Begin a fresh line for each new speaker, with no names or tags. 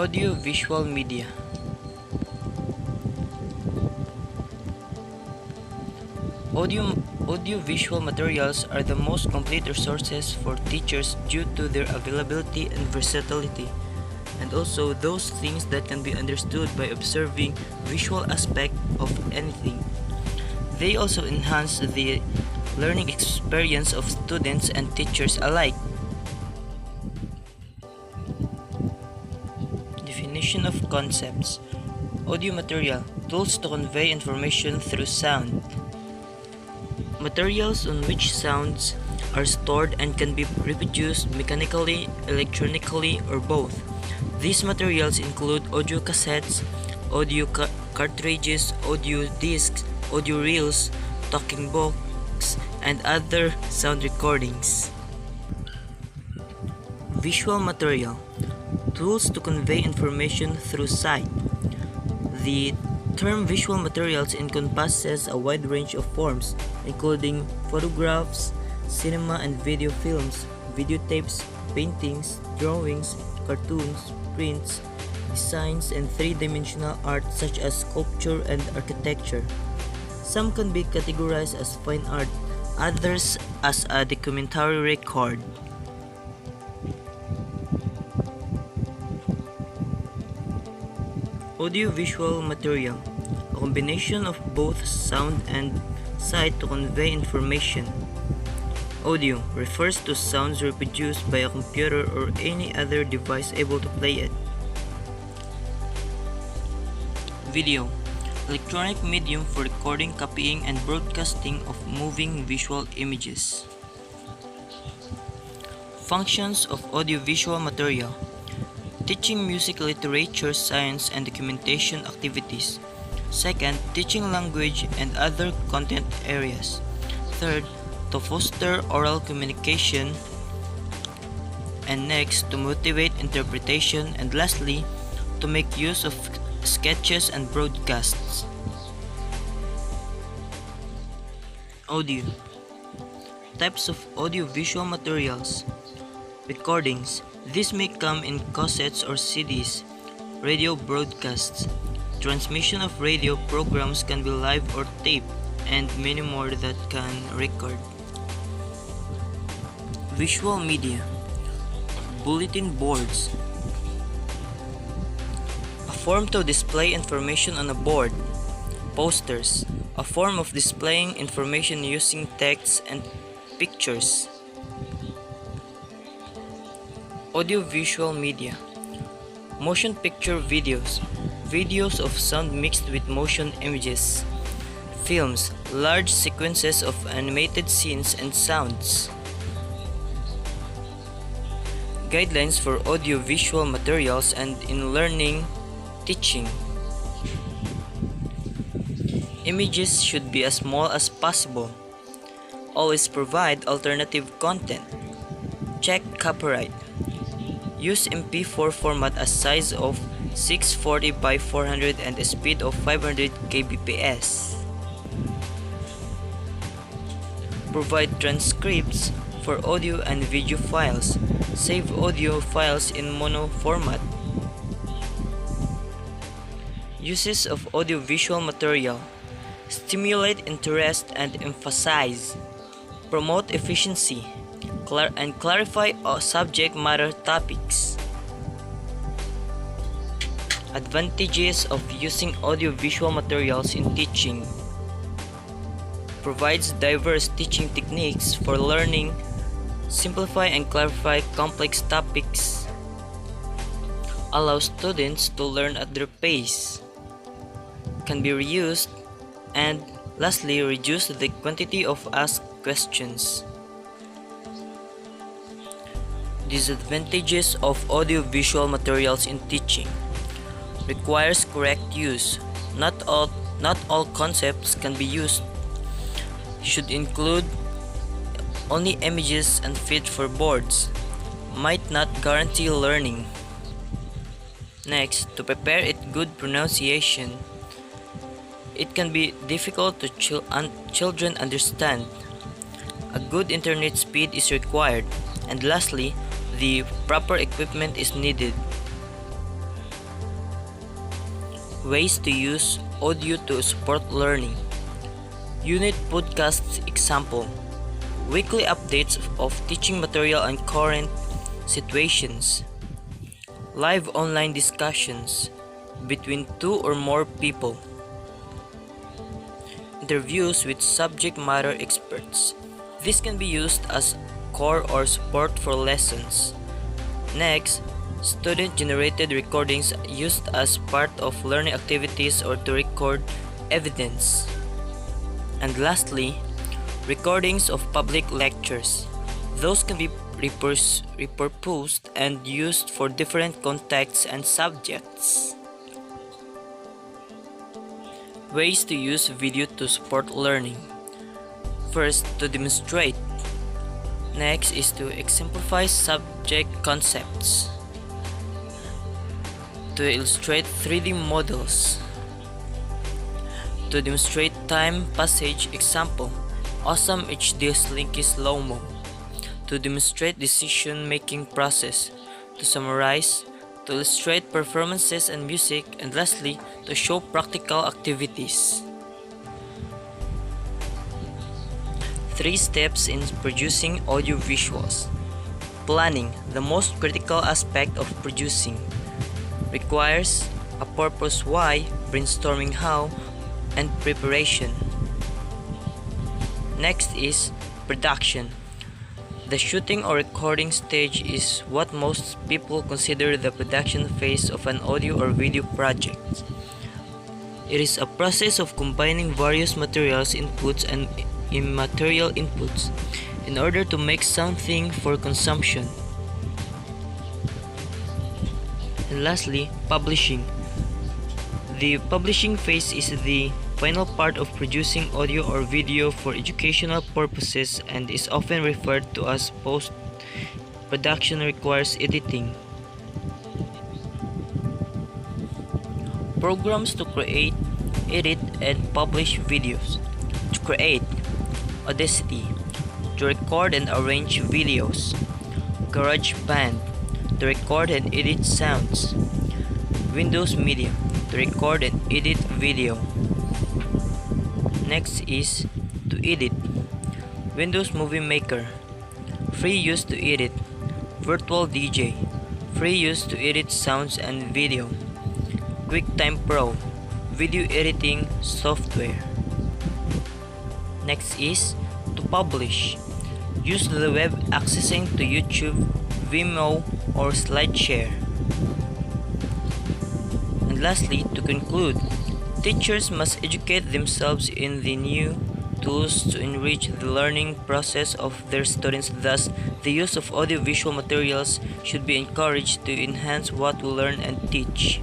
Audio-visual media. Audio-visual materials are the most complete resources for teachers due to their availability and versatility, and also those things that can be understood by observing visual aspect of anything. They also enhance the learning experience of students and teachers alike. Definition of concepts. Audio material, tools to convey information through sound. Materials on which sounds are stored and can be reproduced mechanically, electronically, or both. These materials include audio cassettes, audio cartridges, audio discs, audio reels, talking books, and other sound recordings. Visual material, tools to convey information through sight. The term visual materials encompasses a wide range of forms, including photographs, cinema and video films, videotapes, paintings, drawings, cartoons, prints, designs, and three-dimensional art such as sculpture and architecture. Some can be categorized as fine art, others as a documentary record. Audio-visual material, a combination of both sound and sight to convey information. Audio refers to sounds reproduced by a computer or any other device able to play it. Video, electronic medium for recording, copying, and broadcasting of moving visual images. Functions of audiovisual material: teaching music, literature, science, and documentation activities. Second, teaching language and other content areas. Third, to foster oral communication. And next, to motivate interpretation. And lastly, to make use of sketches and broadcasts. Audio. Types of audiovisual materials. Recordings. These may come in cassettes or CDs. Radio broadcasts. Transmission of radio programs can be live or taped, and many more that can record. Visual media. Bulletin boards. A form to display information on a board. Posters. A form of displaying information using text and pictures. Audiovisual media. Motion picture videos. Videos of sound mixed with motion images. Films. Large sequences of animated scenes and sounds. Guidelines for audiovisual materials and in learning, teaching. Images should be as small as possible. Always provide alternative content. Check copyright. Use MP4 format as size of 640 by 400 and a speed of 500 kbps. Provide transcripts for audio and video files. Save audio files in mono format. Uses of audiovisual material. Stimulate interest and emphasize. Promote efficiency. And clarify subject matter topics. Advantages of using audiovisual materials in teaching. Provides diverse teaching techniques for learning. Simplify and clarify complex topics. Allows students to learn at their pace. Can be reused. And lastly, reduce the quantity of asked questions. Disadvantages of audiovisual materials in teaching. Requires correct use. Not all concepts can be used. Should include only images and fit for boards. Might not guarantee learning. Next, to prepare it good pronunciation. It can be difficult to children understand. A good internet speed is required. And lastly, the proper equipment is needed. Ways to use audio to support learning. Unit podcasts example. Weekly updates of teaching material and current situations. Live online discussions between two or more people. Interviews with subject matter experts. This can be used as core or support for lessons. Next, student-generated recordings used as part of learning activities or to record evidence. And lastly, recordings of public lectures. Those can be repurposed and used for different contexts and subjects. Ways to use video to support learning. First, to demonstrate. Next is to exemplify subject concepts. To illustrate 3D models. To demonstrate time passage example. Awesome HD Slinky Slow-Mo. To demonstrate decision-making process. To summarize. To illustrate performances and music. And lastly, to show practical activities. 3 steps in producing audiovisuals. Planning, the most critical aspect of producing. Requires a purpose why, brainstorming how, and preparation. Next is production. The shooting or recording stage is what most people consider the production phase of an audio or video project. It is a process of combining various materials inputs and immaterial inputs in order to make something for consumption. And lastly, publishing. The publishing phase is the final part of producing audio or video for educational purposes and is often referred to as post-production. Requires editing. Programs to create, edit, and publish videos. To create, Audacity. To record and arrange videos. GarageBand. To record and edit sounds. Windows Media. To record and edit video. Next is to edit. Windows Movie Maker. Free use to edit. Virtual DJ. Free use to edit sounds and video. QuickTime Pro. Video editing software. Next is to publish. Use the web accessing to YouTube, Vimeo, or SlideShare. And lastly, to conclude, teachers must educate themselves in the new tools to enrich the learning process of their students. Thus, the use of audiovisual materials should be encouraged to enhance what we learn and teach.